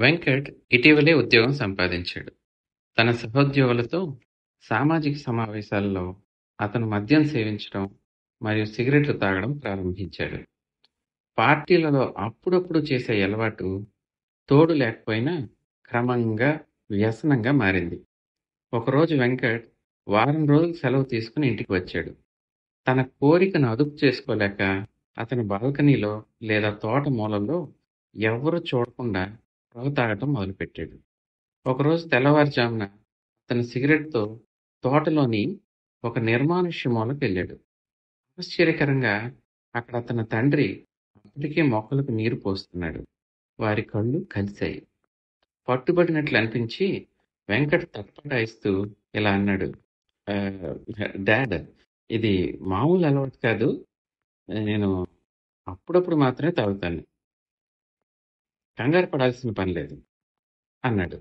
వెంకట్ ఇటీవలే ఉద్యోగం సంపాదించాడు. తన సహోద్యోగులతో సామాజిక సమావేశాల్లో అతను మద్యం సేవించడం మరియు సిగరెట్లు తాగడం ప్రారంభించాడు. పార్టీలలో అప్పుడప్పుడు చేసే అలవాటు తోడు లేకపోయినా క్రమంగా వ్యసనంగా మారింది. ఒకరోజు వెంకట్ వారం రోజులు సెలవు తీసుకుని ఇంటికి వచ్చాడు. తన కోరికను అదుపు చేసుకోలేక అతని బాల్కనీలో లేదా తోట మూలల్లో ఎవ్వరూ చూడకుండా పొగ తాగటం మొదలుపెట్టాడు. ఒకరోజు తెల్లవారుజామున అతను సిగరెట్‌తో తోటలోని ఒక నిర్మానుష్య మూలకెళ్ళాడు. ఆశ్చర్యకరంగా అక్కడ అతని తండ్రి అప్పటికే మొక్కలకు నీరు పోస్తున్నాడు. వారి కళ్ళు కలిశాయి. పట్టుబడినట్లు అనిపించి వెంకట్ తటపటాయిస్తూ ఇలా అన్నాడు. డాడ్, ఇది మామూలు అలవాటు కాదు. నేను అప్పుడప్పుడు మాత్రమే తాగుతాను. కంగారు పడాల్సిన పని లేదు" అన్నాడు.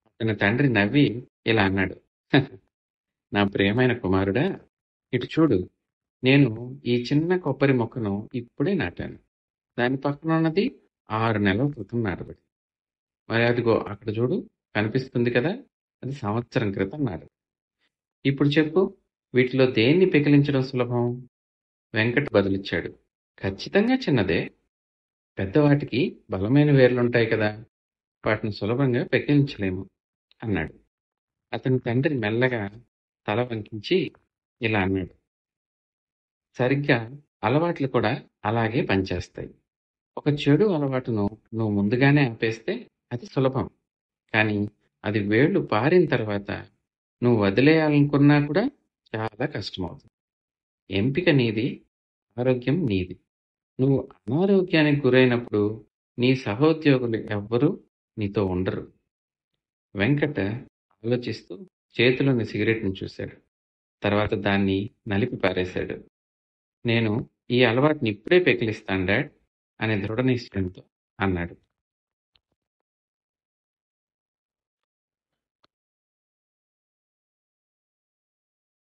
అతని తండ్రి నవ్వి ఇలా అన్నాడు. "నా ప్రియమైన కుమారుడా, ఇటు చూడు. నేను ఈ చిన్న కొబ్బరి మొక్కను ఇప్పుడే నాటాను. దాని పక్కనున్నది 6 నెలల క్రితం నాటబడింది. మరి అదిగో అక్కడ చూడు, కనిపిస్తుంది కదా, అది సంవత్సరం క్రితం నాటబడింది. ఇప్పుడు చెప్పు, వీటిలో దేన్ని పెకిలించడం సులభం?" వెంకట్ బదులిచ్చాడు. "ఖచ్చితంగా చిన్నదే. పెద్దవాటికి బలమైన వేర్లుంటాయి కదా, వాటిని సులభంగా పెకిలించలేము" అన్నాడు. అతని తండ్రి మెల్లగా తల వంకించి ఇలా అన్నాడు. "సరిగ్గా అలవాట్లు కూడా అలాగే పనిచేస్తాయి. ఒక చెడు అలవాటును నువ్వు ముందుగానే ఆపేస్తే అది సులభం. కానీ అది వేళ్ళు పారిన తర్వాత నువ్వు వదిలేయాలనుకున్నా కూడా చాలా కష్టమవుతుంది. ఎంపిక నీది, ఆరోగ్యం నీది. నువ్వు అనారోగ్యానికి గురైనప్పుడు నీ సహోద్యోగులు ఎవ్వరూ నీతో ఉండరు." వెంకట ఆలోచిస్తూ చేతిలోని సిగరెట్‌ని చూశాడు. తర్వాత దాన్ని నలిపి పారేశాడు. "నేను ఈ అలవాటుని ఇప్పుడే పెకిలిస్తాను డాడ్" అని దృఢ నిశ్చయంతో అన్నాడు.